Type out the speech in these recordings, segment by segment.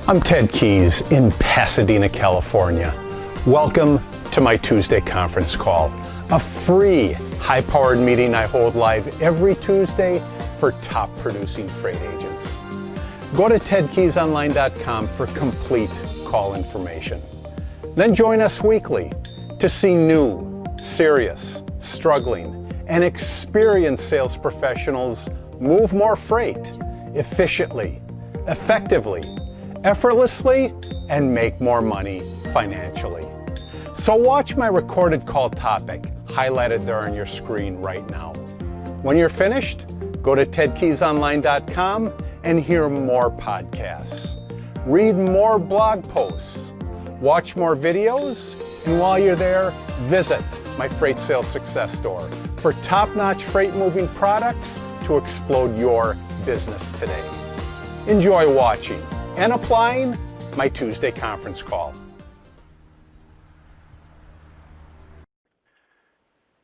I'm Ted Keys in Pasadena, California. Welcome to my Tuesday conference call, a free high-powered meeting I hold live every Tuesday for top producing freight agents. Go to tedkeysonline.com for complete call information. Then join us weekly to see new, serious, struggling, and experienced sales professionals move more freight efficiently, effectively, effortlessly, and make more money financially. So watch my recorded call topic highlighted there on your screen right now. When you're finished, go to tedkeysonline.com and hear more podcasts. Read more blog posts, watch more videos, and while you're there, visit my Freight Sales Success Store for top-notch freight moving products to explode your business today. Enjoy watching and applying my Tuesday conference call.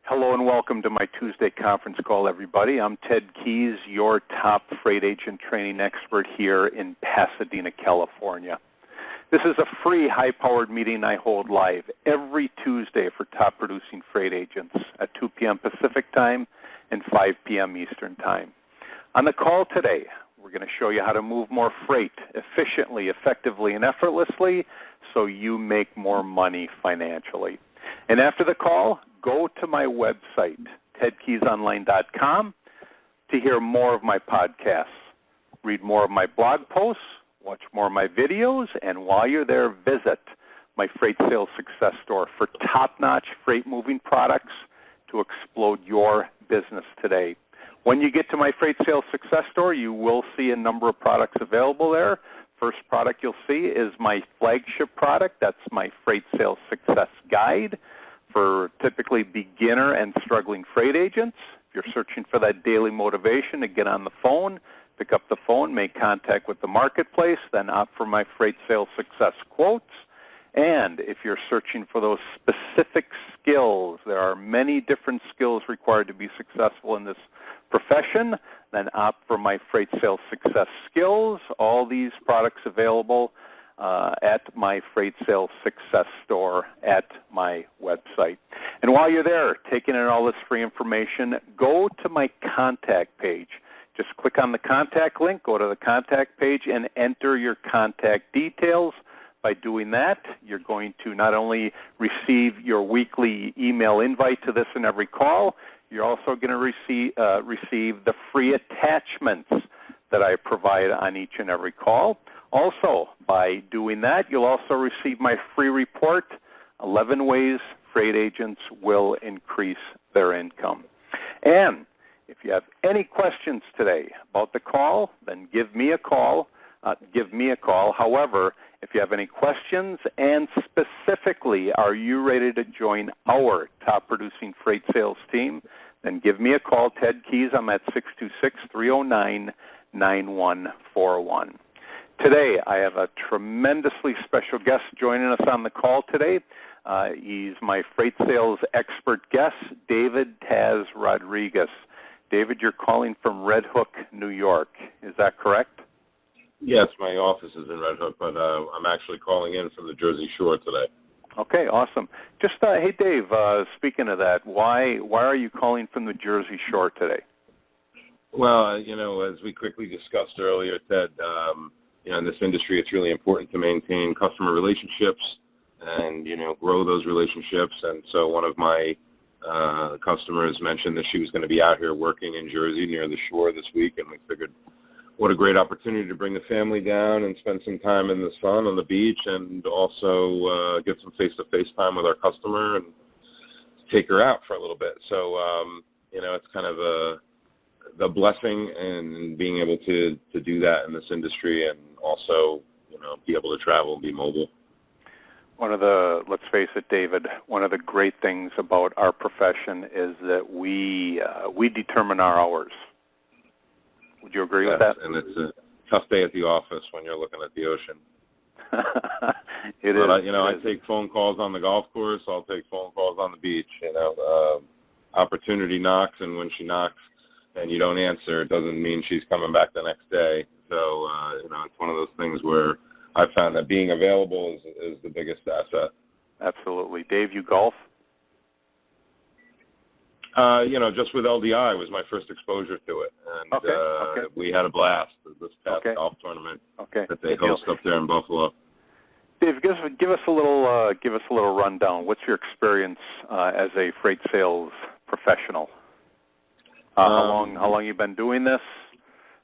Hello and welcome to my Tuesday conference call, everybody. I'm Ted Keys, your top freight agent training expert here in Pasadena, California. This is a free high-powered meeting I hold live every Tuesday for top producing freight agents at 2 p.m. Pacific time and 5 p.m. Eastern time. On the call today, we're going to show you how to move more freight efficiently, effectively, and effortlessly so you make more money financially. And after the call, go to my website, tedkeysonline.com, to hear more of my podcasts, read more of my blog posts, watch more of my videos, and while you're there, visit my Freight Sales Success Store for top-notch freight moving products to explode your business today. When you get to my Freight Sales Success Store, you will see a number of products available there. First product you'll see is my flagship product. That's my Freight Sales Success Guide for typically beginner and struggling freight agents. If you're searching for that daily motivation to get on the phone, pick up the phone, make contact with the marketplace, then opt for my Freight Sales Success Quotes. And if you're searching for those specific skills, there are many different skills required to be successful in this profession, then opt for my Freight Sales Success Skills. All these products available at my Freight Sales Success Store at my website. And while you're there, taking in all this free information, go to my contact page. Just click on the contact link, go to the contact page, and enter your contact details. By doing that, you're going to not only receive your weekly email invite to this and every call, you're also going to receive the free attachments that I provide on each and every call. Also, by doing that, you'll also receive my free report, 11 Ways Freight Agents Will Increase Their Income. And if you have any questions today about the call, then give me a call. However, if you have any questions, and specifically, are you ready to join our top producing freight sales team, then give me a call. Ted Keys, I'm at 626-309-9141. Today, I have a tremendously special guest joining us on the call today. He's my freight sales expert guest, David Tass Rodriguez. David, you're calling from Red Hook, New York. Is that correct? Yes, my office is in Red Hook, but I'm actually calling in from the Jersey Shore today. Okay, awesome. Just, hey, Dave, speaking of that, why are you calling from the Jersey Shore today? Well, as we quickly discussed earlier, Ted, in this industry, it's really important to maintain customer relationships and, grow those relationships. And so one of my customers mentioned that she was going to be out here working in Jersey near the shore this week, and we figured, what a great opportunity to bring the family down and spend some time in the sun on the beach, and also get some face-to-face time with our customer and take her out for a little bit. So, it's kind of the blessing in being able to do that in this industry, and also, be able to travel and be mobile. Let's face it, David, one of the great things about our profession is that we determine our hours. Would you agree with that? And it's a tough day at the office when you're looking at the ocean. It is. I take phone calls on the golf course. I'll take phone calls on the beach. Opportunity knocks, and when she knocks and you don't answer, it doesn't mean she's coming back the next day. So, it's one of those things where I found that being available is the biggest asset. Absolutely. Dave, you golf? Just with LDI was my first exposure to it, and Okay. we had a blast this past golf tournament that they host up there in Buffalo. Dave, give us a little rundown. What's your experience as a freight sales professional? How long you been doing this?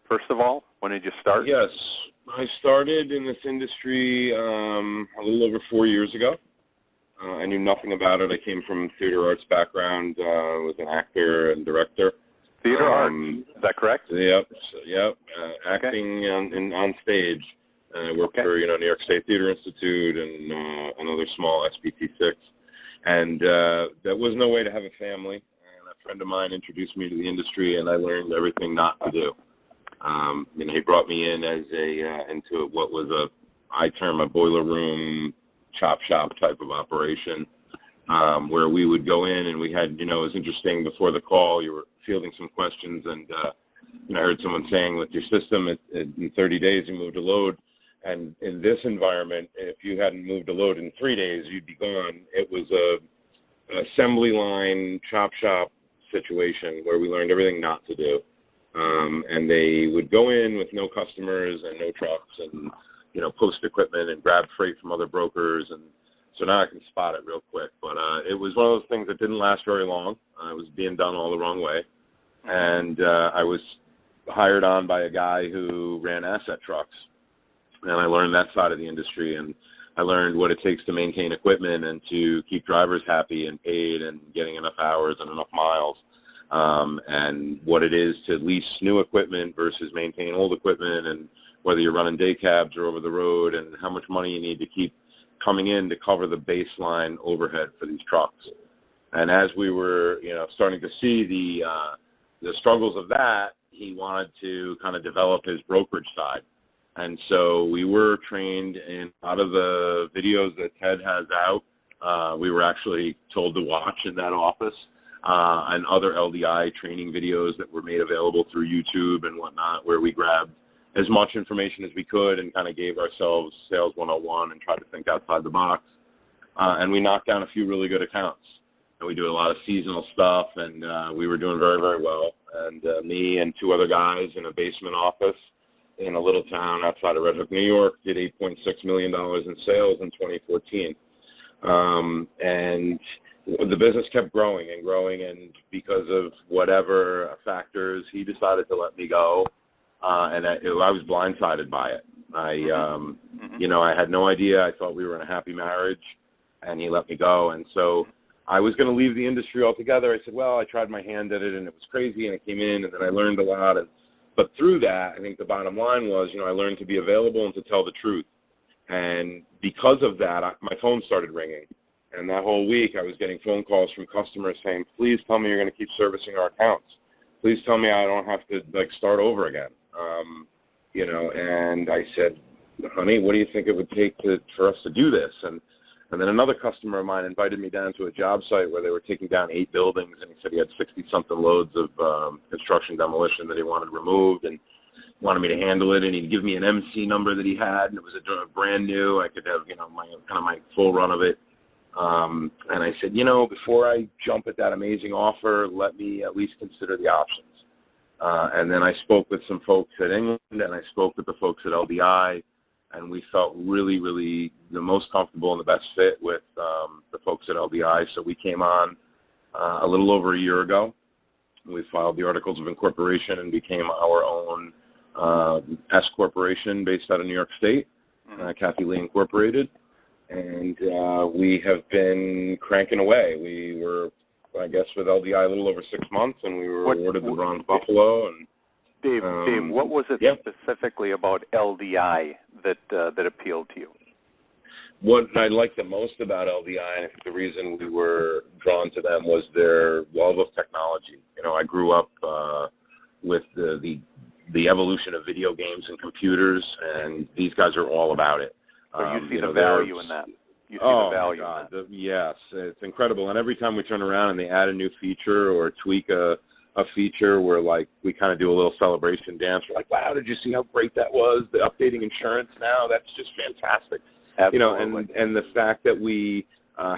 First of all, when did you start? Yes, I started in this industry a little over 4 years ago. I knew nothing about it. I came from theater arts background. Was an actor and director. Theater arts, is that correct? Yep. Acting on stage. I worked for New York State Theater Institute and another small SPT6. And there was no way to have a family. And a friend of mine introduced me to the industry, and I learned everything not to do. He brought me in as into what was I term a boiler room chop shop type of operation, where we would go in and we had, it was interesting, before the call you were fielding some questions, and I heard someone saying with your system in 30 days you moved a load, and in this environment, if you hadn't moved a load in 3 days, you'd be gone. It was a assembly line chop shop situation where we learned everything not to do. And they would go in with no customers and no trucks and, post equipment and grab freight from other brokers. And so now I can spot it real quick. But it was one of those things that didn't last very long. It was being done all the wrong way. And I was hired on by a guy who ran asset trucks. And I learned that side of the industry. And I learned what it takes to maintain equipment and to keep drivers happy and paid and getting enough hours and enough miles. And what it is to lease new equipment versus maintain old equipment, and whether you're running day cabs or over the road, and how much money you need to keep coming in to cover the baseline overhead for these trucks. And as we were, starting to see the struggles of that, he wanted to kind of develop his brokerage side. And so we were trained in a lot of the videos that Ted has out. We were actually told to watch in that office. And other LDI training videos that were made available through YouTube and whatnot, where we grabbed as much information as we could and kind of gave ourselves Sales 101 and tried to think outside the box. And we knocked down a few really good accounts. And we do a lot of seasonal stuff, and we were doing very, very well. And me and two other guys in a basement office in a little town outside of Red Hook, New York, did $8.6 million in sales in 2014. And the business kept growing and growing, and because of whatever factors, he decided to let me go, and I was blindsided by it. I had no idea. I thought we were in a happy marriage, and he let me go, and so I was going to leave the industry altogether. I said, well, I tried my hand at it, and it was crazy, and I came in, and then I learned a lot, but through that, I think the bottom line was, I learned to be available and to tell the truth, and because of that, my phone started ringing. And that whole week, I was getting phone calls from customers saying, please tell me you're going to keep servicing our accounts. Please tell me I don't have to, start over again. And I said, honey, what do you think it would take for us to do this? And then another customer of mine invited me down to a job site where they were taking down 8 buildings, and he said he had 60-something loads of construction demolition that he wanted removed and wanted me to handle it, and he'd give me an MC number that he had, and it was a brand new. I could have, my full run of it. And I said, before I jump at that amazing offer, let me at least consider the options. And then I spoke with some folks at England, and I spoke with the folks at LDI, and we felt really, really the most comfortable and the best fit with the folks at LDI. So we came on a little over a year ago. We filed the Articles of Incorporation and became our own S Corporation based out of New York State, Kathy Lee Incorporated. And we have been cranking away. We were, I guess, with LDI a little over 6 months, and we were awarded the Bronze Buffalo. And Dave, what was it specifically about LDI that appealed to you? What I liked the most about LDI, and I think the reason we were drawn to them, was their love of technology. I grew up with the evolution of video games and computers, and these guys are all about it. So you see the value in that. You see the value in that. Yes, it's incredible. And every time we turn around and they add a new feature or tweak a a feature where, like, we kind of do a little celebration dance. We're like, wow, did you see how great that was? The updating insurance now, that's just fantastic. Absolutely. And the fact that we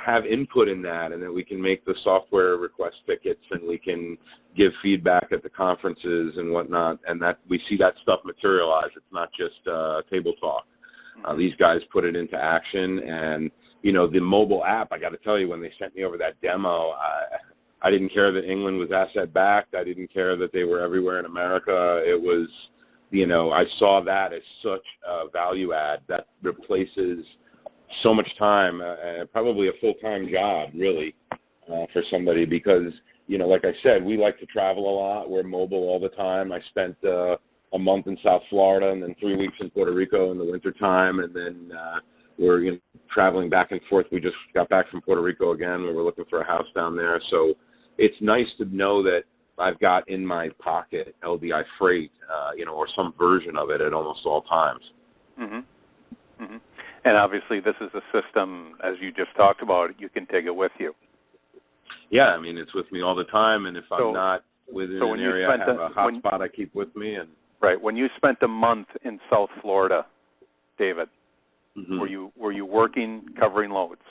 have input in that, and that we can make the software request tickets, and we can give feedback at the conferences and whatnot, and that we see that stuff materialize. It's not just table talk. These guys put it into action, and the mobile app, I got to tell you, when they sent me over that demo, I didn't care that England was asset backed. I didn't care that they were everywhere in America. It was, I saw that as such a value add that replaces so much time, probably a full-time job, really, for somebody, because, like I said, we like to travel a lot. We're mobile all the time. I spent a month in South Florida and then 3 weeks in Puerto Rico in the wintertime, and then we're traveling back and forth. We just got back from Puerto Rico again. We were looking for a house down there. So it's nice to know that I've got in my pocket LDI freight, or some version of it at almost all times. Mm-hmm. Mm-hmm. And obviously this is a system, as you just talked about, you can take it with you. Yeah, I mean, it's with me all the time, and if I'm not within an area, I have a hotspot I keep with me. And right. When you spent a month in South Florida, David, mm-hmm. were you working, covering loads?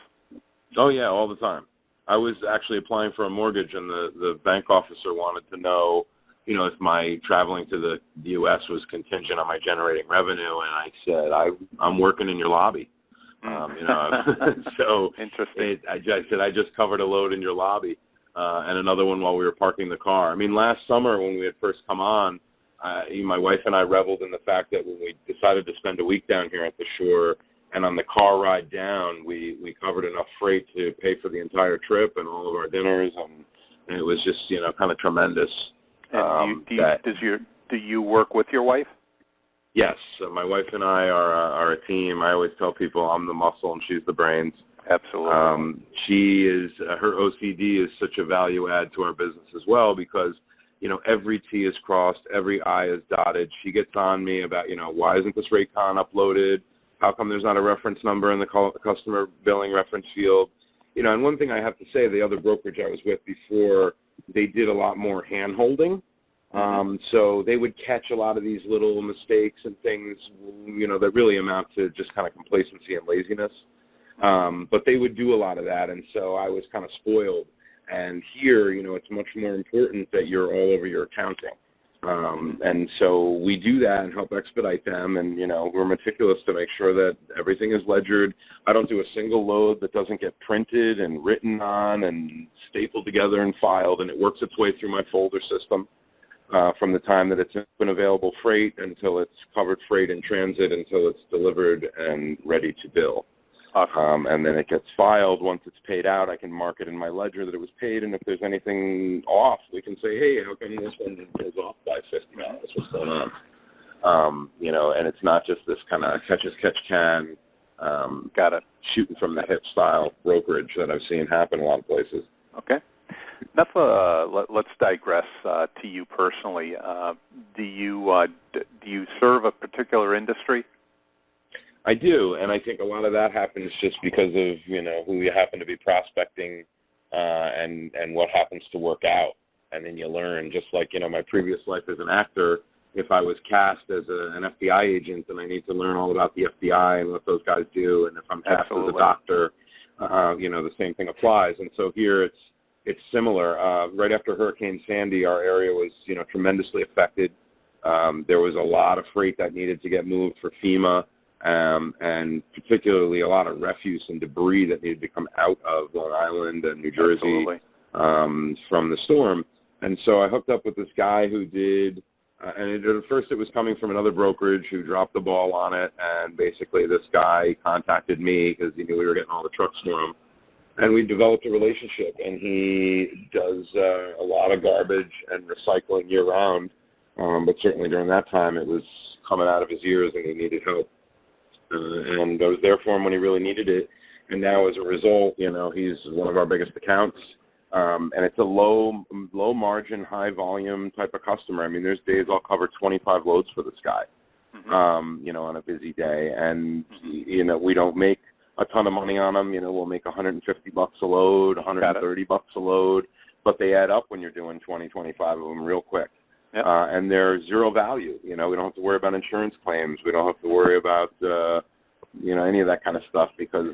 Oh, yeah, all the time. I was actually applying for a mortgage, and the bank officer wanted to know, if my traveling to the U.S. was contingent on my generating revenue, and I said, I'm working in your lobby. So interesting. I said, I just covered a load in your lobby, and another one while we were parking the car. I mean, last summer when we had first come on, my wife and I reveled in the fact that when we decided to spend a week down here at the shore, and on the car ride down, we covered enough freight to pay for the entire trip and all of our dinners, and it was just, kind of tremendous. And do you work with your wife? Yes, my wife and I are a team. I always tell people I'm the muscle and she's the brains. Absolutely. She is, her OCD is such a value add to our business as well, because, every T is crossed, every I is dotted. She gets on me about, why isn't this Raycon uploaded? How come there's not a reference number in the customer billing reference field? And one thing I have to say, the other brokerage I was with before, they did a lot more hand-holding. So they would catch a lot of these little mistakes and things, that really amount to just kind of complacency and laziness. But they would do a lot of that, and so I was kind of spoiled. And here, it's much more important that you're all over your accounting. And so we do that and help expedite them, and, we're meticulous to make sure that everything is ledgered. I don't do a single load that doesn't get printed and written on and stapled together and filed, and it works its way through my folder system. From the time that it's been available freight until it's covered freight in transit until it's delivered and ready to bill. Awesome. And then it gets filed. Once it's paid out, I can mark it in my ledger that it was paid, and if there's anything off, we can say, hey, how come this one is off by $50? What's going on? And it's not just this kind of catch-as-catch-can, got it, shooting from the hip style brokerage that I've seen happen a lot of places. Okay. Enough. Let's digress to you personally. Do you serve a particular industry? I do, and I think a lot of that happens just because of who you happen to be prospecting, and what happens to work out, and then you learn. Just like my previous life as an actor, if I was cast as an FBI agent, then I need to learn all about the FBI and what those guys do, and if I'm cast Absolutely. as a doctor, the same thing applies. And so here it's similar. Right after Hurricane Sandy, our area was, tremendously affected. There was a lot of freight that needed to get moved for FEMA, and particularly a lot of refuse and debris that needed to come out of Long Island and New Jersey from the storm. And so I hooked up with this guy who did, and at first it was coming from another brokerage who dropped the ball on it, and basically this guy contacted me because he knew we were getting all the trucks for him. And we developed a relationship, and he does a lot of garbage and recycling year-round, but certainly during that time it was coming out of his ears and he needed help. And I was there for him when he really needed it, and now as a result, he's one of our biggest accounts, and it's a low margin, high volume type of customer. I mean, there's days I'll cover 25 loads for this guy, on a busy day, and, we don't make a ton of money on them. We'll make $150 a load, $130 a load, but they add up when you're doing 20, 25 of them real quick. Yep. And they're zero value. We don't have to worry about insurance claims. We don't have to worry about, any of that kind of stuff because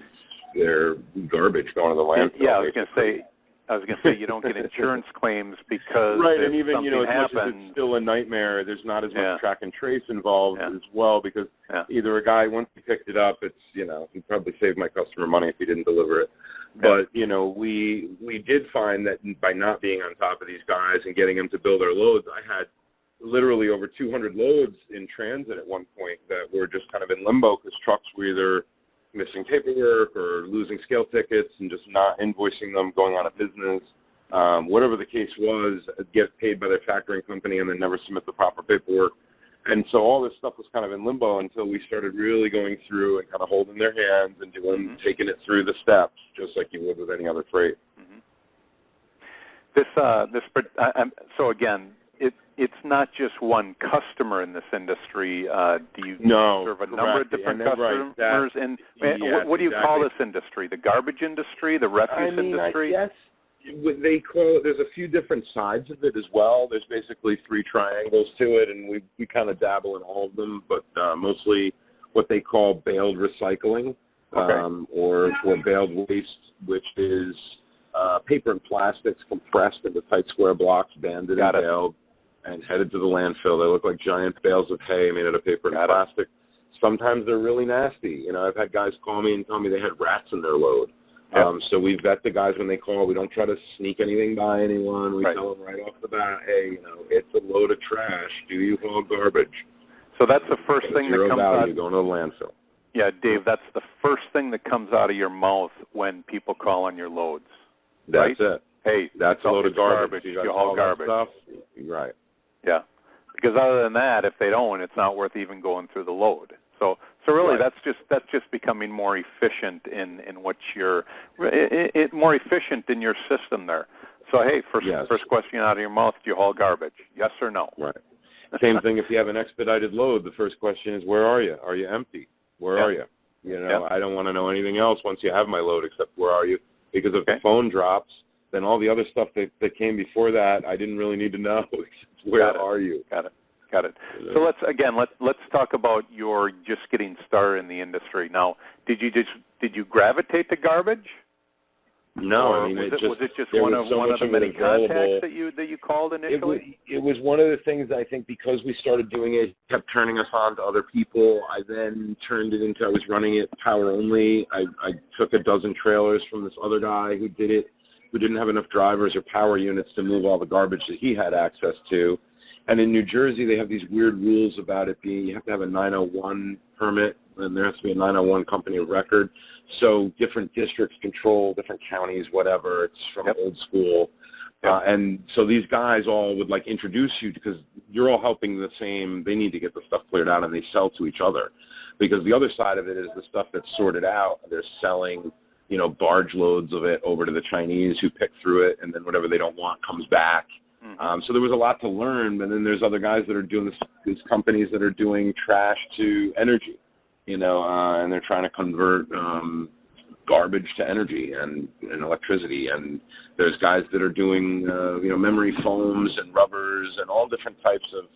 they're garbage going to the landfill. Yeah, I was going to say you don't get insurance claims because right, if and even something as much happens, as it's still a nightmare, there's not as much track and trace involved as well because either a guy once he picked it up, it's he probably saved my customer money if he didn't deliver it. But we did find that by not being on top of these guys and getting them to build our loads, I had literally over 200 loads in transit at one point that were just kind of in limbo because trucks were either missing paperwork or losing scale tickets and just not invoicing them, going out of business. Whatever the case was, get paid by their factoring company and then never submit the proper paperwork. And so all this stuff was kind of in limbo until we started really going through and kind of holding their hands and taking it through the steps, just like you would with any other freight. So again, it's not just one customer in this industry. Do you serve a number of different customers? Right. What do you call this industry? The garbage industry? The refuse industry? I guess they call it, there's a few different sides of it as well. There's basically 3 triangles to it, and we kind of dabble in all of them, but mostly what they call baled recycling or baled waste, which is paper and plastics compressed into tight square blocks, banded and baled, and headed to the landfill. They look like giant bales of hay made out of paper and plastic. Sometimes they're really nasty. I've had guys call me and tell me they had rats in their load. So we vet the guys when they call. We don't try to sneak anything by anyone. We tell them right off the bat, hey, it's a load of trash. Do you haul garbage? So that's the first thing that comes out. Going to the landfill. Yeah, Dave, that's the first thing that comes out of your mouth when people call on your loads. That's it. Hey, that's a load of garbage. You haul garbage. Stuff. Right. Yeah. Because other than that, if they don't, it's not worth even going through the load. So really, that's just becoming more efficient in what more efficient in your system there. So hey, first question out of your mouth: do you haul garbage? Yes or no? Right. Same thing if you have an expedited load. The first question is, where are you? Are you empty? Where are you? I don't want to know anything else once you have my load except where are you? Because if the phone drops, then all the other stuff that came before that, I didn't really need to know. Where are you? Got it. So let's talk about your just getting started in the industry. Now, did you gravitate to garbage? No, was it just one of the many contacts that you called initially? It was one of the things I think because we started doing it, kept turning us on to other people. I then turned it into I was running it power only. I took a dozen trailers from this other guy who did it, who didn't have enough drivers or power units to move all the garbage that he had access to. And in New Jersey, they have these weird rules about it being you have to have a 901 permit, and there has to be a 901 company of record. So different districts control different counties, whatever. It's from old school. And so these guys all would introduce you because you're all helping the same. They need to get the stuff cleared out, and they sell to each other. Because the other side of it is the stuff that's sorted out. They're selling, barge loads of it over to the Chinese who pick through it, and then whatever they don't want comes back. So there was a lot to learn, but then there's other guys that are doing this, these companies that are doing trash to energy, and they're trying to convert garbage to energy and electricity. And there's guys that are doing, memory foams and rubbers and all different types of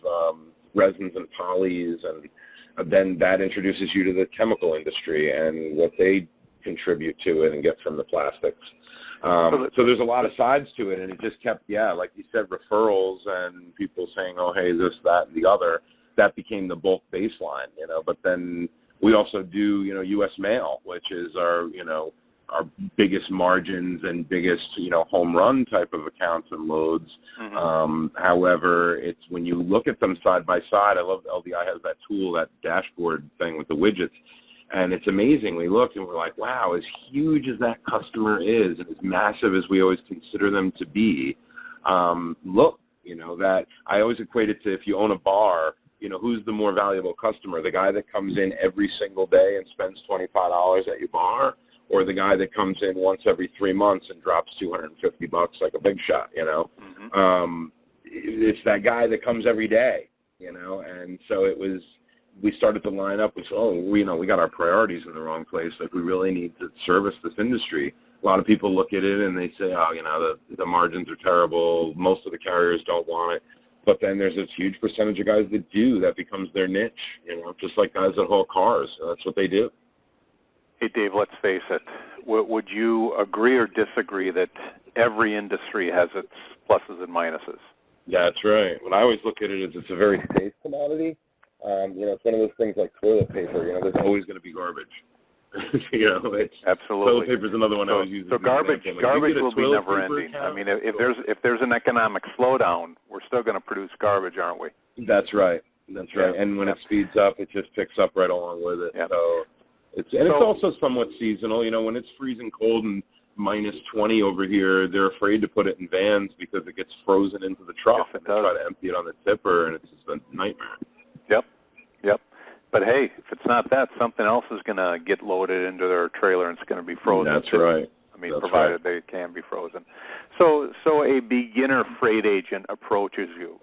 resins and polys. And then that introduces you to the chemical industry and what they contribute to it and get from the plastics. So there's a lot of sides to it, and it just kept, like you said, referrals and people saying, oh, hey, this, that, and the other. That became the bulk baseline, But then we also do, U.S. mail, which is our biggest margins and biggest, home run type of accounts and loads. However, it's when you look at them side by side, I love LDI has that tool, that dashboard thing with the widgets. And it's amazing. We look and we're like, wow, as huge as that customer is and as massive as we always consider them to be, that I always equate it to if you own a bar, who's the more valuable customer, the guy that comes in every single day and spends $25 at your bar, or the guy that comes in once every 3 months and drops $250 like a big shot, It's that guy that comes every day, and so we started to line up with, we got our priorities in the wrong place. We really need to service this industry. A lot of people look at it and they say, oh, the margins are terrible. Most of the carriers don't want it. But then there's this huge percentage of guys that do. That becomes their niche, just like guys that haul cars. That's what they do. Hey, Dave, let's face it. Would you agree or disagree that every industry has its pluses and minuses? That's right. When I always look at it as it's a very safe commodity. It's one of those things like toilet paper. There's always going to be garbage. Absolutely. Toilet paper is another one I always use. So garbage will be never ending. I mean, if there's an economic slowdown, we're still going to produce garbage, aren't we? That's right. That's right. And when it speeds up, it just picks up right along with it. So it's also somewhat seasonal. When it's freezing cold and minus 20 over here, they're afraid to put it in vans because it gets frozen into the trough, and they try to empty it on the tipper, and it's just a nightmare. Yep. But hey, if it's not that, something else is going to get loaded into their trailer and it's going to be frozen. That's right. I mean, provided they can be frozen. So a beginner freight agent approaches you,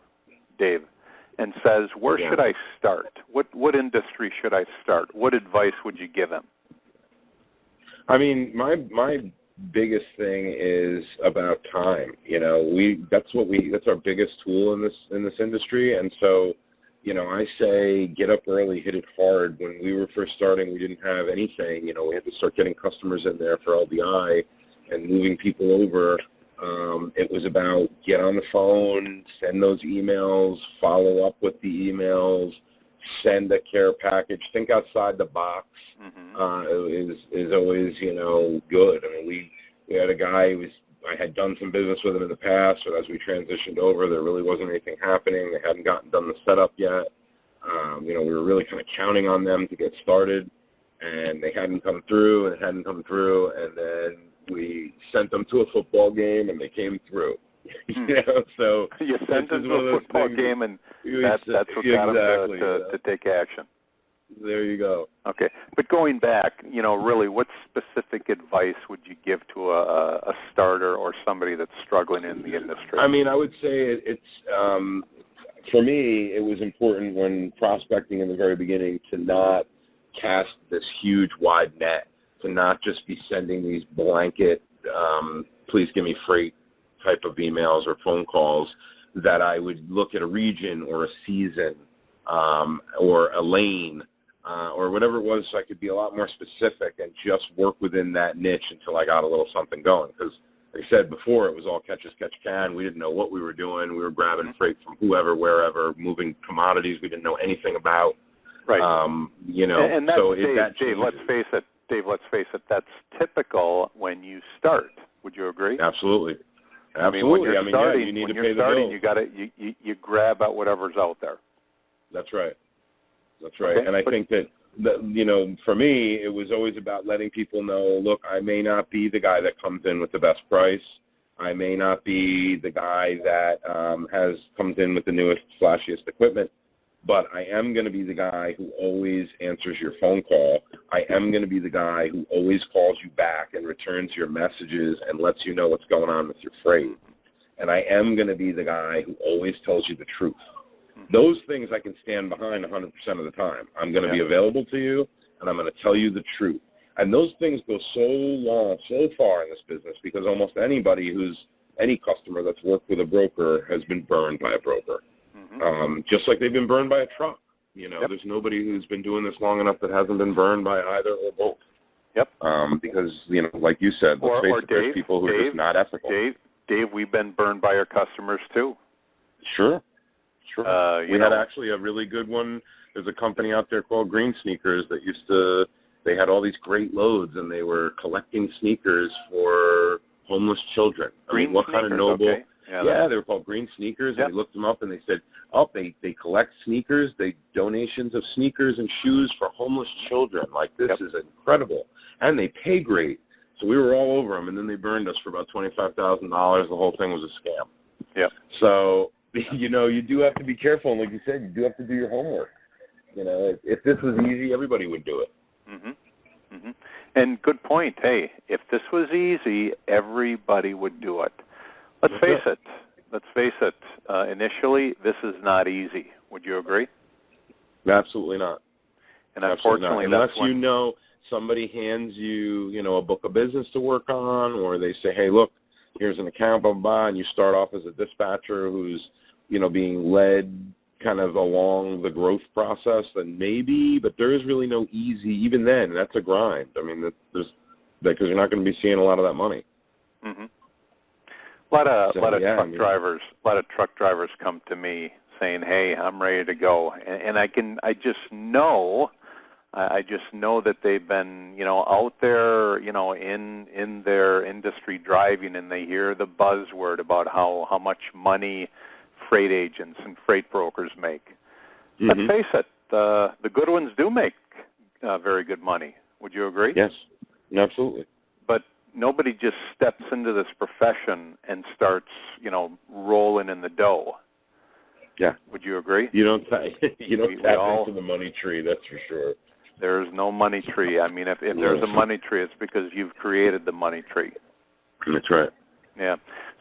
Dave, and says, where should I start? What industry should I start? What advice would you give him? I mean, my biggest thing is about time. That's our biggest tool in this industry, and so I say get up early, hit it hard. When we were first starting, we didn't have anything. We had to start getting customers in there for LBI and moving people over. It was about get on the phone, send those emails, follow up with the emails, send a care package, think outside the box. Is always, good. I mean, we had a guy I had done some business with him in the past, but as we transitioned over, there really wasn't anything happening. They hadn't done the setup yet. We were really kind of counting on them to get started, and they hadn't come through, and then we sent them to a football game, and they came through. So you sent them to a football game, and that's what got them to take action. There you go. Okay, but going back, really, what specific advice would you give to a starter or somebody that's struggling in the industry? I mean, I would say it's for me, it was important when prospecting in the very beginning to not cast this huge wide net, to not just be sending these blanket, please give me freight type of emails or phone calls, that I would look at a region or a season or a lane or whatever it was, so I could be a lot more specific and just work within that niche until I got a little something going. Because, like I said before, it was all catch as catch can. We didn't know what we were doing. We were grabbing freight from whoever, wherever, moving commodities we didn't know anything about. Right. And that's, so Dave, let's face it, that's typical when you start. Would you agree? Absolutely. I mean, when you're starting, you need to pay the bill. You grab at whatever's out there. That's right. That's right. Okay. And I think that, for me, it was always about letting people know, look, I may not be the guy that comes in with the best price. I may not be the guy that comes in with the newest, flashiest equipment, but I am going to be the guy who always answers your phone call. I am going to be the guy who always calls you back and returns your messages and lets you know what's going on with your freight. And I am going to be the guy who always tells you the truth. Those things I can stand behind 100% of the time. I'm going to be available to you, and I'm going to tell you the truth. And those things go so far in this business, because almost any customer that's worked with a broker has been burned by a broker. Just like they've been burned by a truck. There's nobody who's been doing this long enough that hasn't been burned by either or both. Because, like you said, let's face it, there's people who are just not ethical. Dave, we've been burned by our customers, too. Sure. We had actually a really good one. There's a company out there called Green Sneakers that they had all these great loads, and they were collecting sneakers for homeless children. What kind of noble? Okay. Yeah, they were called Green Sneakers, and we looked them up, and they said, they collect sneakers, donations of sneakers and shoes for homeless children. Like, this is incredible. And they pay great. So we were all over them, and then they burned us for about $25,000. The whole thing was a scam. Yep. So, you do have to be careful, and like you said, you do have to do your homework. If this was easy, everybody would do it. And good point. Hey, if this was easy, everybody would do it. Let's face it. Initially, this is not easy. Would you agree? Absolutely not. And unfortunately, unless you know somebody hands you, a book of business to work on, or they say, hey, look, here's an account, blah, blah, blah, and you start off as a dispatcher who's, being led kind of along the growth process, then maybe, but there is really no easy, even then, that's a grind. I mean, because you're not going to be seeing a lot of that money. Mm-hmm. A lot of truck drivers come to me saying, "Hey, I'm ready to go," and I just know that they've been, out there, in their industry driving, and they hear the buzzword about how much money freight agents and freight brokers make. Mm-hmm. Let's face it, the good ones do make very good money. Would you agree? Yes, absolutely. But nobody just steps into this profession and starts, rolling in the dough. Yeah. Would you agree? You don't tap into the money tree, that's for sure. There's no money tree. I mean, if there's a money tree, it's because you've created the money tree. That's right. Yeah.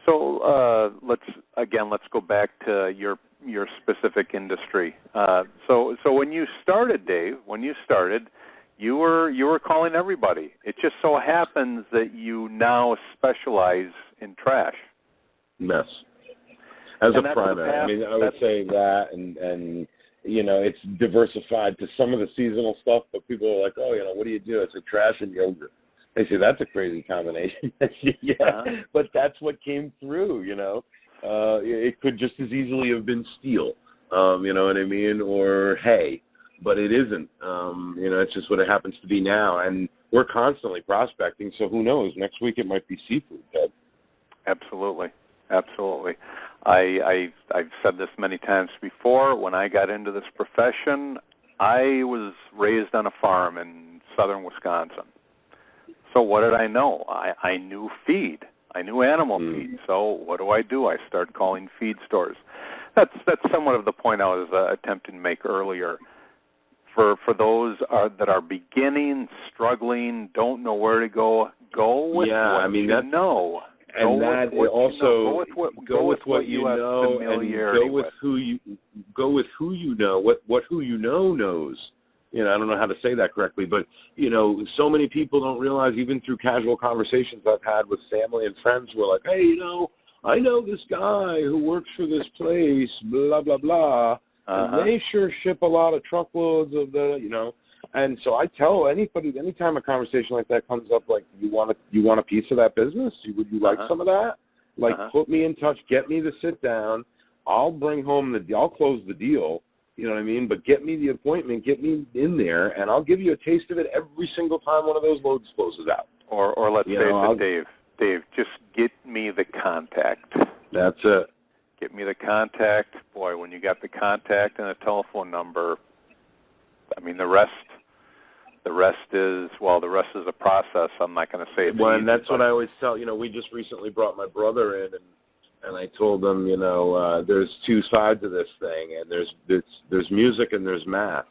So let's go back to your specific industry. So when you started, Dave, you were calling everybody. It just so happens that you now specialize in trash. Yes. As a primary. I mean, I would say that, and it's diversified to some of the seasonal stuff, but people are like, oh, what do you do? It's like trash and yogurt. They say, that's a crazy combination. Yeah, but that's what came through, It could just as easily have been steel, you know what I mean, or hay, but it isn't. It's just what it happens to be now, and we're constantly prospecting, so who knows? Next week it might be seafood, Ted. Absolutely. Absolutely. I've said this many times before. When I got into this profession, I was raised on a farm in southern Wisconsin. So what did I know? I knew feed. I knew animal feed. So what do? I start calling feed stores. That's somewhat of the point I was attempting to make earlier. For those that are beginning, struggling, don't know where to go with what you know. And that also go with what you know, and go with who you know, what who you know knows. I don't know how to say that correctly, but so many people don't realize, even through casual conversations I've had with family and friends, who are like, hey, I know this guy who works for this place, blah blah blah, and they sure ship a lot of truckloads of the, And so I tell anybody, anytime a conversation like that comes up, like, you want a piece of that business? Would you like some of that? Like, put me in touch, get me to sit down. I'll bring home I'll close the deal. You know what I mean? But get me the appointment, get me in there, and I'll give you a taste of it every single time one of those loads closes out. Or let's say to Dave, just get me the contact. That's it. Get me the contact. Boy, when you got the contact and a telephone number, I mean, the rest is a process. I'm not going to say it's well, easy, and that's what I always tell. We just recently brought my brother in, and I told him, there's two sides of this thing, and there's music and there's math.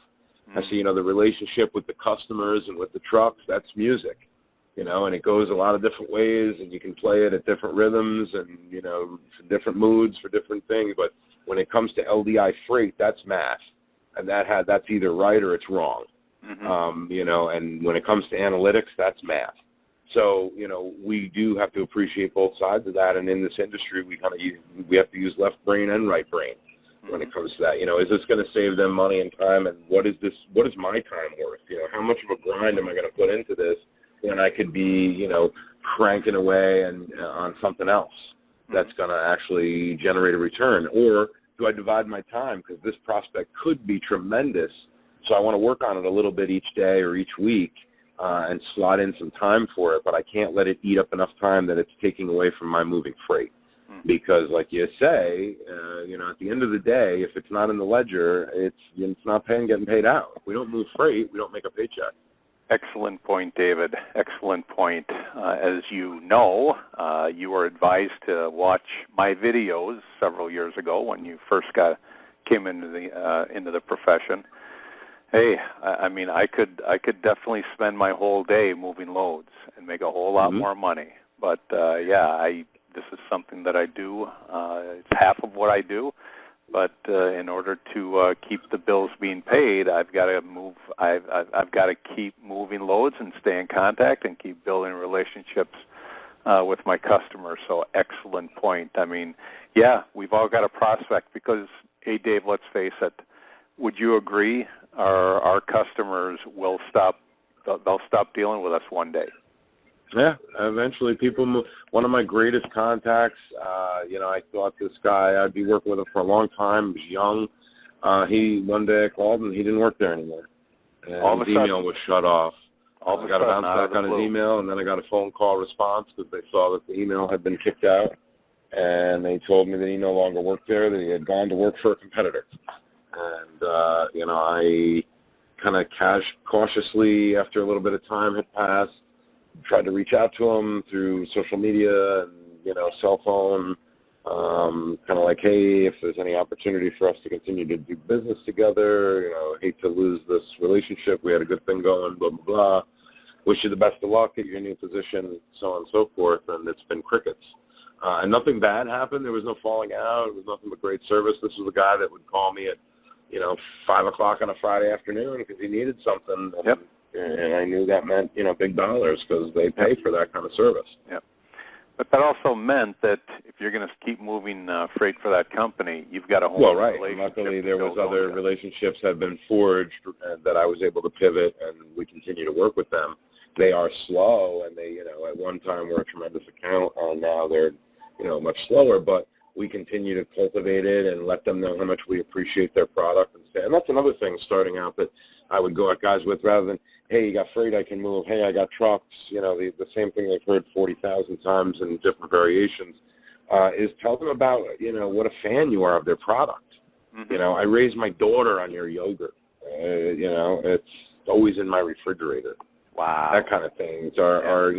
I say, the relationship with the customers and with the trucks, that's music, and it goes a lot of different ways, and you can play it at different rhythms and, for different moods, for different things. But when it comes to LDI freight, that's math, and that's either right or it's wrong. And when it comes to analytics, that's math. So, we do have to appreciate both sides of that, and in this industry, we have to use left brain and right brain when it comes to that. Is this going to save them money and time, and what is my time worth? How much of a grind am I going to put into this when I could be, cranking away and on something else that's going to actually generate a return? Or do I divide my time, because this prospect could be tremendous, so I want to work on it a little bit each day or each week, and slot in some time for it, but I can't let it eat up enough time that it's taking away from my moving freight. Because, like you say, at the end of the day, if it's not in the ledger, it's not getting paid out. If we don't move freight, we don't make a paycheck. Excellent point, David. Excellent point. As you know, you were advised to watch my videos several years ago when you first came into the profession. Hey, I mean, I could definitely spend my whole day moving loads and make a whole lot more money. But this is something that I do. It's half of what I do, But in order to keep the bills being paid, I've got to move. I've got to keep moving loads and stay in contact and keep building relationships with my customers. So excellent point. I mean, yeah, we've all got a prospect because, hey, Dave, let's face it. Would you agree? Our customers will stop. They'll stop dealing with us one day. Yeah, eventually people move. One of my greatest contacts, I thought this guy, I'd be working with him for a long time. He was young. One day I called and he didn't work there anymore. And All of his a sudden, email was shut off. all of I a got a sudden, bounce out of back the on his blue. email, and then I got a phone call response because they saw that the email had been kicked out. And they told me that he no longer worked there, that he had gone to work for a competitor. And, I kind of cautiously, after a little bit of time had passed, tried to reach out to him through social media and, cell phone, kind of like, hey, if there's any opportunity for us to continue to do business together, hate to lose this relationship. We had a good thing going, blah, blah, blah. Wish you the best of luck at your new position, so on and so forth. And it's been crickets. And nothing bad happened. There was no falling out. It was nothing but great service. This was a guy that would call me at 5 o'clock on a Friday afternoon because he needed something. Yep. And I knew that meant, big dollars because they pay for that kind of service. Yep. But that also meant that if you're going to keep moving freight for that company, you've got a whole Right. And luckily, there was other relationships that have been forged that I was able to pivot, and we continue to work with them. They are slow, and they, at one time were a tremendous account, and now they're, much slower. But we continue to cultivate it and let them know how much we appreciate their product. And that's another thing starting out that I would go at guys with rather than, hey, you got freight I can move, hey, I got trucks, the same thing they've heard 40,000 times in different variations, is tell them about, what a fan you are of their product. Mm-hmm. I raised my daughter on your yogurt. It's always in my refrigerator. Wow. That kind of things are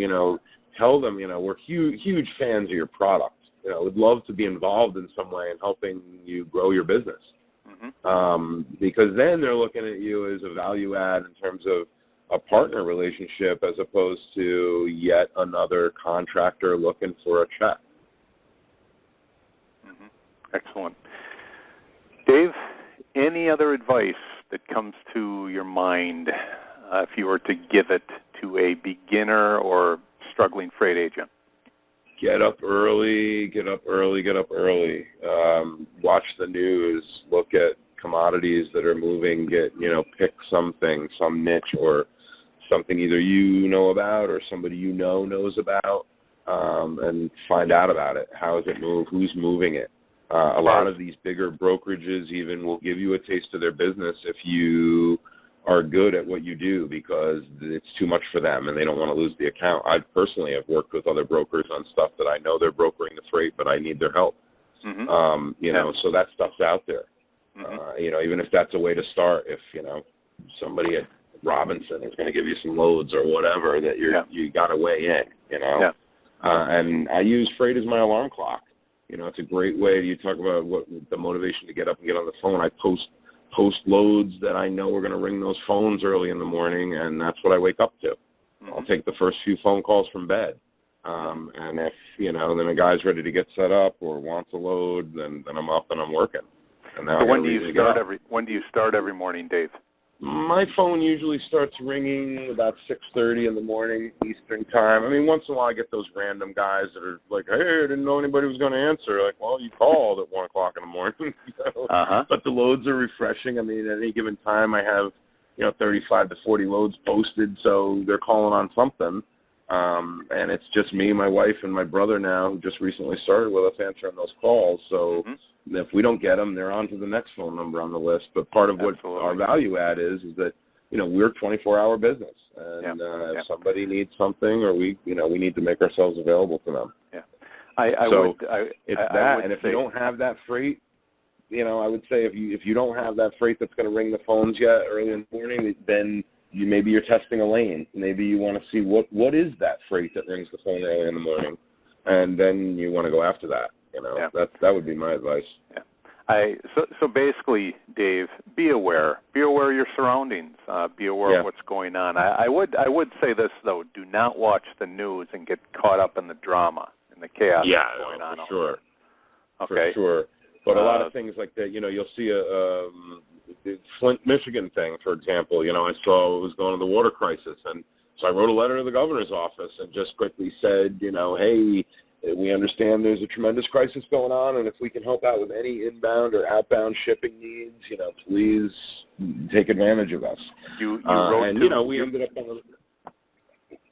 tell them, we're huge fans of your product. Would love to be involved in some way in helping you grow your business. Mm-hmm. Because then they're looking at you as a value add in terms of a partner relationship as opposed to yet another contractor looking for a check. Mm-hmm. Excellent. Dave, any other advice that comes to your mind if you were to give it to a beginner or struggling freight agent? Get up early, get up early. Watch the news, look at commodities that are moving, pick something, some niche or something either you know about or somebody knows about, and find out about it. How does it move? Who's moving it? A lot of these bigger brokerages even will give you a taste of their business if you are good at what you do because it's too much for them and they don't want to lose the account. I personally have worked with other brokers on stuff that I know they're brokering the freight, but I need their help. Mm-hmm. So that stuff's out there. Mm-hmm. Even if that's a way to start, if, somebody at Robinson is going to give you some loads or whatever that you got to weigh in, Yeah. And I use freight as my alarm clock. It's a great way. You talk about what the motivation to get up and get on the phone. I post loads that I know are going to ring those phones early in the morning, and that's what I wake up to. Mm-hmm. I'll take the first few phone calls from bed. And if, then a guy's ready to get set up or wants a load, then I'm up and I'm working. And now So when do you start every morning, Dave? My phone usually starts ringing about 6:30 in the morning Eastern time. I mean, once in a while I get those random guys that are like, hey, I didn't know anybody was going to answer. Like, well, you called at 1 o'clock in the morning. Uh-huh. But the loads are refreshing. I mean, at any given time I have, 35 to 40 loads posted, so they're calling on something. And it's just me, my wife, and my brother now who just recently started with us answering those calls. So if we don't get them, they're on to the next phone number on the list. But part of what our value add is that, we're a 24-hour business. And if somebody needs something or we need to make ourselves available to them. Yeah. And if you don't have that freight, I would say if you don't have that freight that's going to ring the phones yet early in the morning, then maybe you're testing a lane. Maybe you want to see what is that freight that rings the phone early in the morning, and then you want to go after that. That would be my advice. Yeah. So basically, Dave, be aware of your surroundings. Be aware of what's going on. I would say this though: do not watch the news and get caught up in the drama and the chaos that's going on. For sure. Okay. For sure. But a lot of things like that, you'll see the Flint, Michigan thing, for example. I saw it was going to the water crisis, and so I wrote a letter to the governor's office and just quickly said, hey, we understand there's a tremendous crisis going on, and if we can help out with any inbound or outbound shipping needs, please take advantage of us. You wrote and, to, we ended up on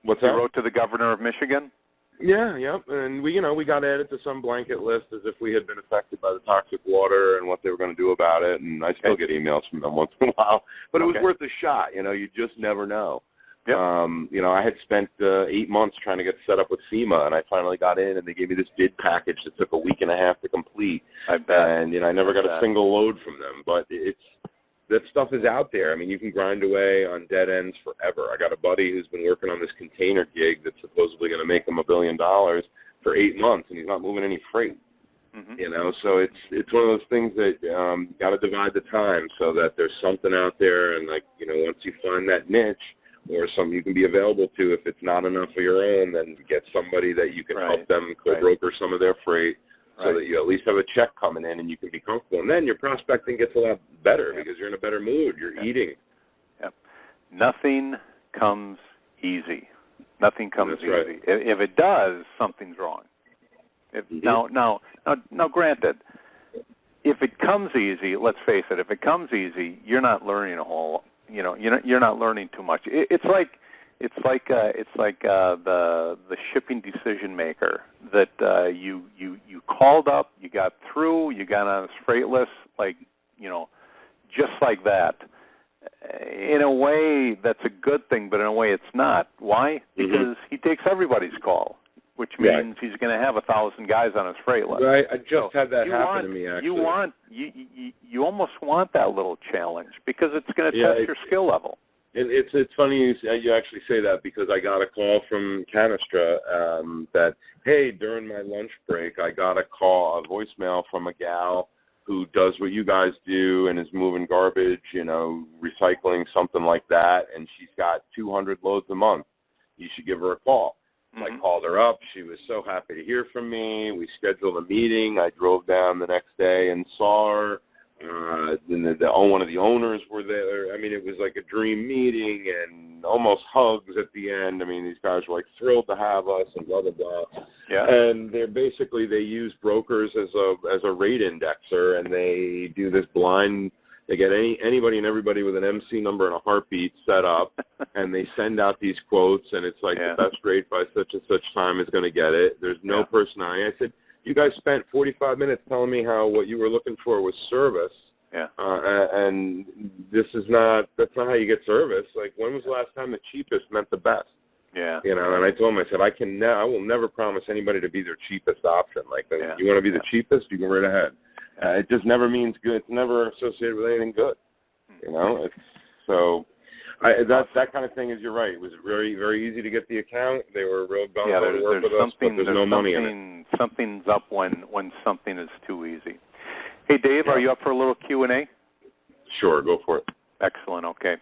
What's that? You wrote to the governor of Michigan? Yeah, and we got added to some blanket list as if we had been affected by the toxic water and what they were going to do about it, and I still get emails from them once in a while. But it was worth a shot, you just never know. Yep. I had spent 8 months trying to get set up with FEMA, and I finally got in, and they gave me this bid package that took a week and a half to complete. I bet. And, I never got a single load from them. But that stuff is out there. I mean, you can grind away on dead ends forever. I got a buddy who's been working on this container gig that's supposedly going to make him $1 billion for 8 months, and he's not moving any freight. Mm-hmm. So it's one of those things that got to divide the time so that there's something out there, and once you find that niche, or something you can be available to, if it's not enough of your own, then get somebody that you can help them co-broker some of their freight so that you at least have a check coming in and you can be comfortable. And then your prospecting gets a lot better because you're in a better mood. You're eating. Yep. Nothing comes easy. Nothing comes easy. Right. If it does, something's wrong. Now, granted, if it comes easy, let's face it, if it comes easy, you're not learning a whole lot. You're not learning too much. It's like the shipping decision maker that you called up, you got through, you got on his freight list, just like that. In a way, that's a good thing, but in a way, it's not. Why? Because he takes everybody's call, which means he's going to have 1,000 guys on his freight list. Right. I just had that happen to me, actually. You almost want that little challenge because it's going to test your skill level. It's funny you actually say that, because I got a call from Canistra that, hey, during my lunch break, I got a voicemail from a gal who does what you guys do and is moving garbage, recycling, something like that, and she's got 200 loads a month. You should give her a call. I called her up. She was so happy to hear from me. We scheduled a meeting. I drove down the next day and saw her. One of the owners were there. I mean, it was like a dream meeting and almost hugs at the end. I mean, these guys were like thrilled to have us and blah, blah, blah. Yeah. And they use brokers as a rate indexer, and they do this blind. They get anybody and everybody with an MC number and a heartbeat set up, and they send out these quotes, and it's like the best rate by such and such time is going to get it. There's no personality. I said, you guys spent 45 minutes telling me how what you were looking for was service. Yeah. And that's not how you get service. Like, when was the last time the cheapest meant the best? Yeah. And I told him, I said, I will never promise anybody to be their cheapest option. Like, you want to be the cheapest, you go right ahead. It just never means good. It's never associated with anything good. That kind of thing is, you're right. It was very, very easy to get the account. They were real gung-ho to work with us, but there's no money in it. Something's up when something is too easy. Hey, Dave, are you up for a little Q&A? Sure, go for it. Excellent, okay.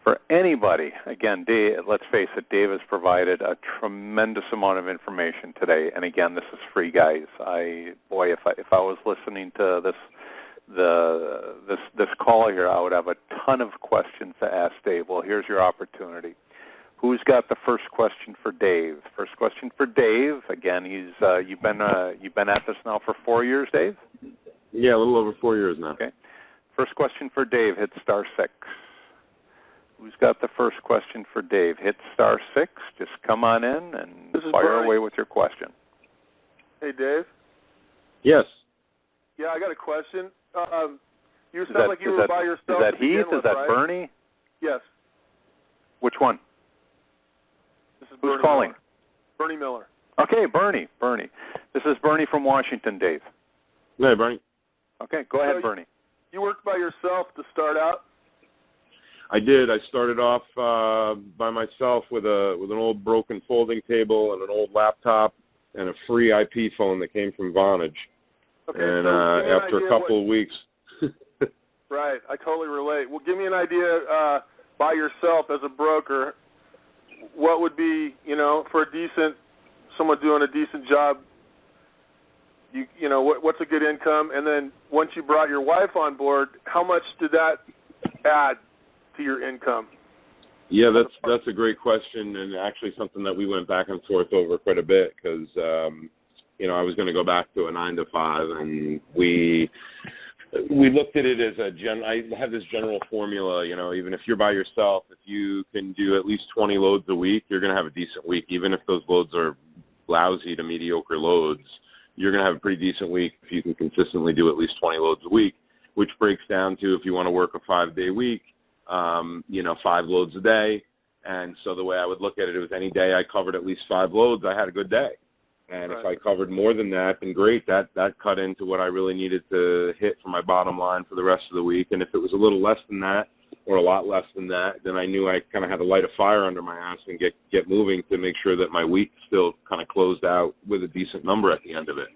For anybody, again, Dave, let's face it, Dave has provided a tremendous amount of information today, and again, this is free, guys. If I was listening to this call here, I would have a ton of questions to ask Dave. Well, here's your opportunity. Who's got the first question for Dave? First question for Dave. Again, you've been at this now for 4 years, Dave? Yeah, a little over 4 years now. Okay. First question for Dave. Hit *6. Who's got the first question for Dave? Hit *6. Just come on in and fire away with your question. Hey, Dave. Yes. Yeah, I got a question. You sound like you were by yourself. Is that Heath? Is that Bernie? Yes. Which one? This is Who's calling? Bernie Miller. Okay, Bernie. This is Bernie from Washington, Dave. Hey, Bernie. Okay, go ahead, Bernie. You worked by yourself to start out? I did. I started off by myself with an old broken folding table and an old laptop and a free IP phone that came from Vonage. Okay, and after a couple of weeks... Right, I totally relate. Well, give me an idea by yourself as a broker, what would be, for someone doing a decent job, You know, what's a good income? And then once you brought your wife on board, how much did that add to your income? Yeah, that's a great question, and actually something that we went back and forth over quite a bit because, you know, I was going to go back to a 9-to-5, and we looked at it as I have this general formula, you know, even if you're by yourself, if you can do at least 20 loads a week, you're going to have a decent week. Even if those loads are lousy to mediocre loads, you're going to have a pretty decent week if you can consistently do at least 20 loads a week, which breaks down to, if you want to work a 5-day week, you know, 5 loads a day. And so the way I would look at it was any day I covered at least 5 loads, I had a good day. And if I covered more than that, then great. That cut into what I really needed to hit for my bottom line for the rest of the week. And if it was a little less than that or a lot less than that, then I knew I kind of had to light a fire under my ass and get moving to make sure that my week still kind of closed out with a decent number at the end of it.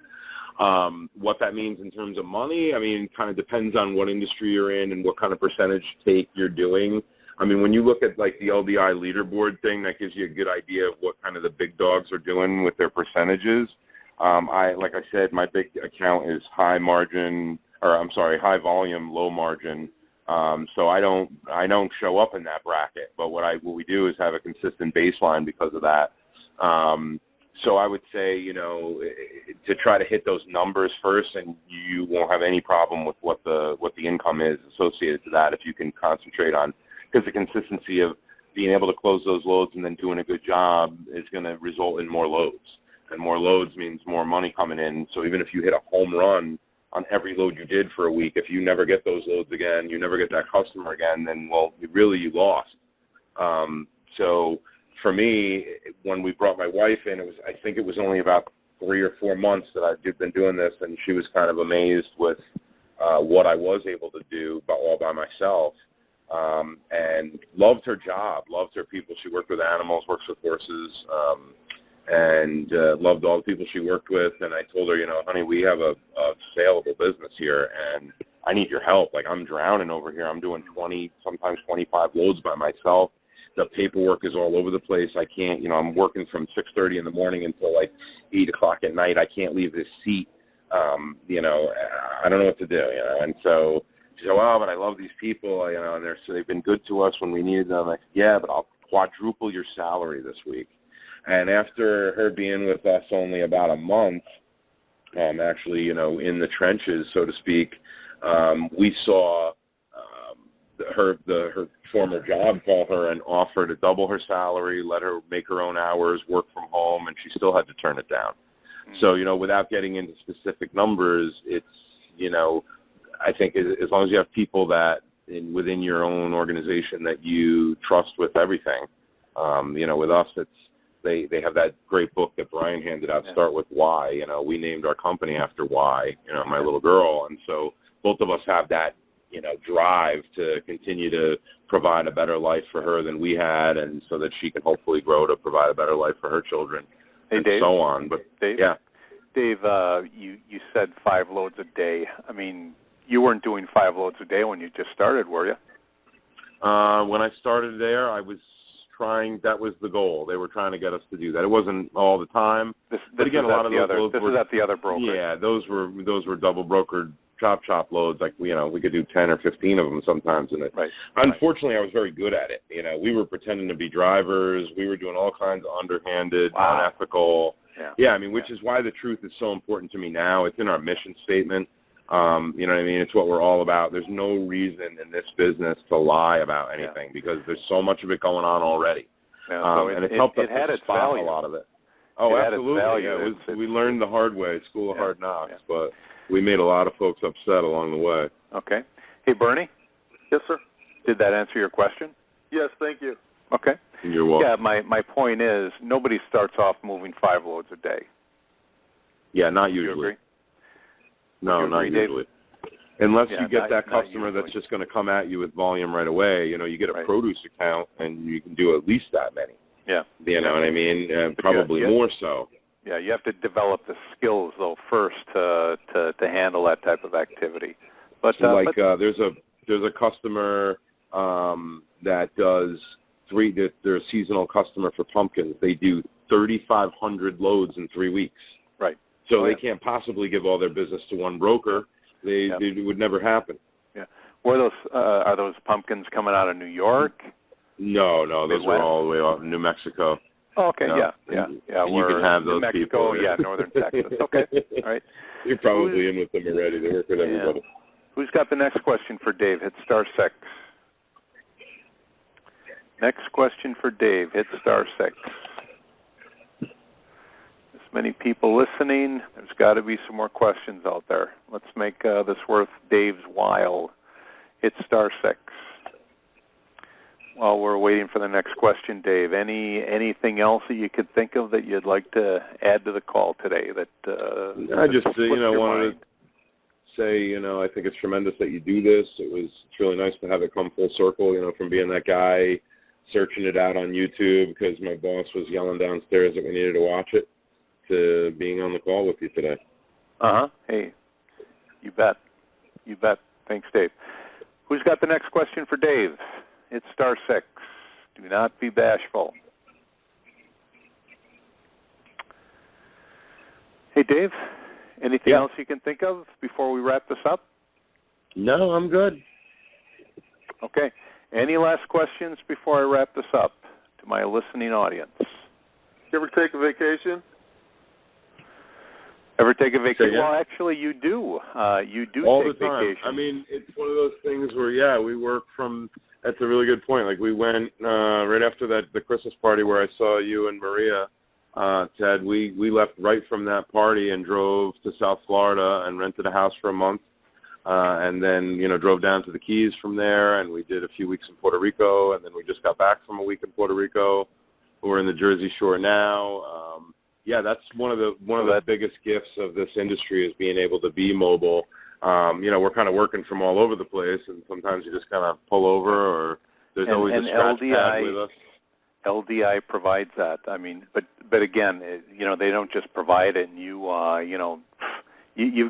What that means in terms of money, I mean, kind of depends on what industry you're in and what kind of percentage take you're doing. I mean, when you look at like the LDI leaderboard thing, that gives you a good idea of what kind of the big dogs are doing with their percentages. Like I said, my big account is high volume, low margin. So I don't show up in that bracket, but what we do is have a consistent baseline because of that. So I would say, you know, to try to hit those numbers first, and you won't have any problem with what the income is associated to that if you can concentrate on, because the consistency of being able to close those loads and then doing a good job is going to result in more loads. And more loads means more money coming in. So even if you hit a home run on every load you did for a week, if you never get those loads again, you never get that customer again, then, well, you lost. So for me, when we brought my wife in, I think it was only about 3 or 4 months that I've been doing this, and she was kind of amazed with what I was able to do all by myself. And loved her job, loved her people. She worked with animals, works with horses, and loved all the people she worked with. And I told her, you know, honey, we have a saleable business here, and I need your help. Like, I'm drowning over here. I'm doing 20, sometimes 25 loads by myself. The paperwork is all over the place. I can't, you know, I'm working from 6:30 in the morning until like 8 o'clock at night. I can't leave this seat. You know, I don't know what to do, you know. And so she said, well, but I love these people, you know, and they've been good to us when we needed them. I'm like, yeah, but I'll quadruple your salary this week. And after her being with us only about a month, actually, you know, in the trenches, so to speak, we saw her former job call her and offer to double her salary, let her make her own hours, work from home, and she still had to turn it down. Mm-hmm. So, you know, without getting into specific numbers, it's, you know, I think as long as you have people that within your own organization that you trust with everything, you know, with us, they have that great book that Brian handed out, Start With Why. You know, we named our company after Why, you know, my little girl. And so both of us have that, you know, drive to continue to provide a better life for her than we had, and so that she can hopefully grow to provide a better life for her children, and Dave, so on. But Dave, yeah. Dave, you said 5 loads a day. I mean, you weren't doing 5 loads a day when you just started, were you? When I started there, I was trying. That was the goal. They were trying to get us to do that. It wasn't all the time. But again, a lot of those loads were at the other broker. Yeah, those were double brokered chop loads. Like, you know, we could do 10 or 15 of them sometimes in it. Right. Unfortunately, I was very good at it. You know, we were pretending to be drivers. We were doing all kinds of underhanded, unethical. Yeah, I mean, which is why the truth is so important to me now. It's in our mission statement. You know what I mean? It's what we're all about. There's no reason in this business to lie about anything because there's so much of it going on already. So and it's helped us to spot a lot of it. Oh, absolutely. We learned the hard way, School of Hard Knocks, but we made a lot of folks upset along the way. Okay. Hey, Bernie? Yes, sir. Did that answer your question? Yes, thank you. Okay. You're welcome. Yeah, my point is nobody starts off moving 5 loads a day. Yeah, not usually. You agree? No, not usually. Unless you get that customer that's usually. just going to come at you with volume right away. You know, you get a produce account and you can do at least that many. Yeah. You know what I mean? Probably more so. Yeah, you have to develop the skills, though, first to handle that type of activity. But so there's a customer that does they're a seasonal customer for pumpkins. They do 3,500 loads in 3 weeks. Right. So they can't possibly give all their business to one broker. It would never happen. Yeah. Are those pumpkins coming out of New York? No, those are all the way off New Mexico. Oh, okay, No. yeah. And you can have those New Mexico, people. northern Texas. Okay, all right. You're probably in with them already. They work with everybody. Who's got the next question for Dave? Hit *6. Next question for Dave. Hit *6. This many people listening. There's got to be some more questions out there. Let's make this worth Dave's while. Hit *6. While we're waiting for the next question, Dave, anything else that you could think of that you'd like to add to the call today? I just wanted to say, I think it's tremendous that you do this. It's really nice to have it come full circle, from being that guy searching it out on YouTube because my boss was yelling downstairs that we needed to watch it, to being on the call with you today. Hey, you bet. Thanks, Dave. Who's got the next question for Dave? It's *6. Do not be bashful. Hey, Dave, anything else you can think of before we wrap this up? No, I'm good. Okay. Any last questions before I wrap this up to my listening audience? You ever take a vacation? Ever take a vacation? Well, actually, you do. You do all take the time. vacations. I mean, it's one of those things where, we work from. That's a really good point. Like, we went right after the Christmas party where I saw you and Maria, Ted. We left right from that party and drove to South Florida and rented a house for a month, and then drove down to the Keys from there. And we did a few weeks in Puerto Rico, and then we just got back from a week in Puerto Rico. We're in the Jersey Shore now. That's one of the biggest gifts of this industry is being able to be mobile. We're kind of working from all over the place, and sometimes you just kind of pull over, or there's always a scratch pad with us. LDI provides that. I mean, but again, they don't just provide it, and you've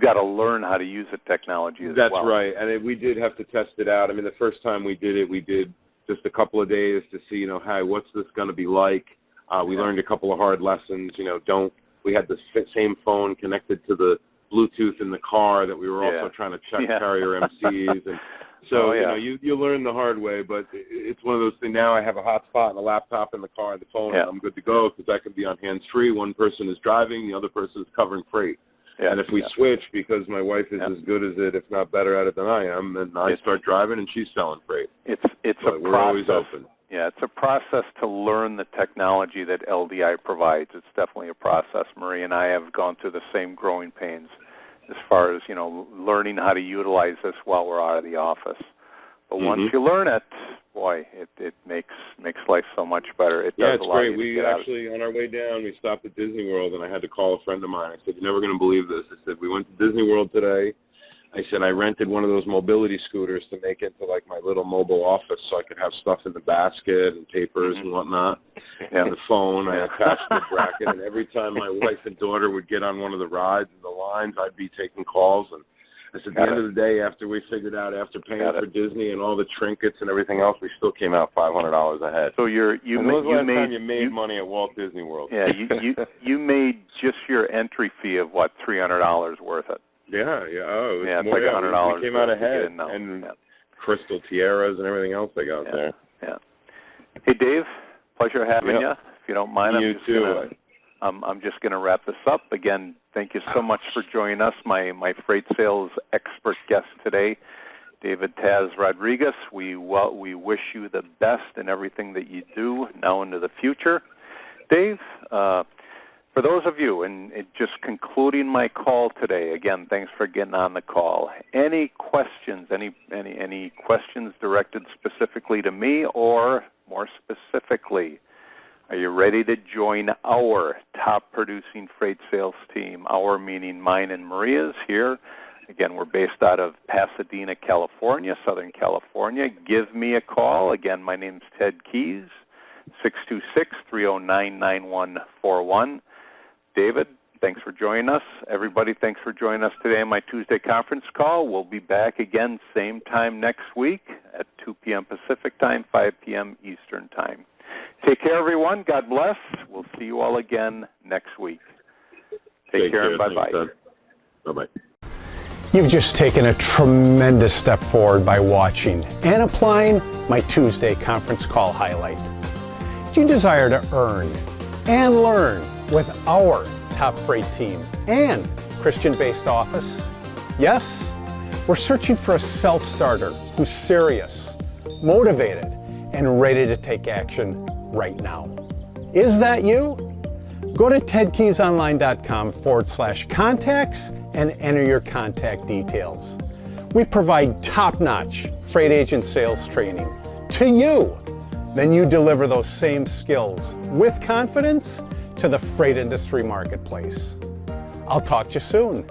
got to learn how to use the technology as well. That's right, and we did have to test it out. I mean, the first time we did it, we did just a couple of days to see, hey, what's this going to be like? We learned a couple of hard lessons. We had the same phone connected to the Bluetooth in the car that we were also trying to check carrier MCs, and so you learn the hard way. But it's one of those things. Now I have a hotspot and a laptop in the car and the phone, and I'm good to go because I can be on hands-free. One person is driving, the other person is covering freight. And if we switch, because my wife is as good as it, if not better at it than I am, then I start driving and she's selling freight. We're always open. Yeah, it's a process to learn the technology that LDI provides. It's definitely a process. Marie and I have gone through the same growing pains as far as, learning how to utilize this while we're out of the office. But once you learn it, boy, it makes life so much better. It does it's allow great. you to We get actually, on our way down, we stopped at Disney World, and I had to call a friend of mine. I said, "You're never going to believe this." I said, "We went to Disney World today." I said, "I rented one of those mobility scooters to make into like my little mobile office so I could have stuff in the basket and papers and whatnot. And the phone, I attached the bracket, and every time my wife and daughter would get on one of the rides and the lines, I'd be taking calls. And I said, at the end of the day, after we figured out, after paying for Disney and all the trinkets and everything else, we still came out $500 ahead. So you made money at Walt Disney World. Yeah, you made just your entry fee of what, $300 worth it. Yeah. Oh, it was more, it's like $100. We came out ahead, and crystal tiaras and everything else they got there. Yeah. Hey, Dave, pleasure having you. If you don't mind, I'm just gonna wrap this up. Again, thank you so much for joining us, my freight sales expert guest today, David Tass Rodriguez. We wish you the best in everything that you do now into the future. Dave, for those of you, and just concluding my call today, again, thanks for getting on the call. Any questions, any questions directed specifically to me, or more specifically, are you ready to join our top producing freight sales team? Our meaning mine and Maria's here. Again, we're based out of Pasadena, California, Southern California. Give me a call. Again, my name's Ted Keys, 626-309-9141. David, thanks for joining us. Everybody, thanks for joining us today on my Tuesday conference call. We'll be back again same time next week at 2 p.m. Pacific time, 5 p.m. Eastern time. Take care, everyone. God bless. We'll see you all again next week. Take care and Thanks, bye-bye. Ted. Bye-bye. You've just taken a tremendous step forward by watching and applying my Tuesday conference call highlight. Do you desire to earn and learn with our top freight team and Christian-based office? Yes? We're searching for a self-starter who's serious, motivated, and ready to take action right now. Is that you? Go to tedkeysonline.com/contacts and enter your contact details. We provide top-notch freight agent sales training to you. Then you deliver those same skills with confidence to the freight industry marketplace. I'll talk to you soon.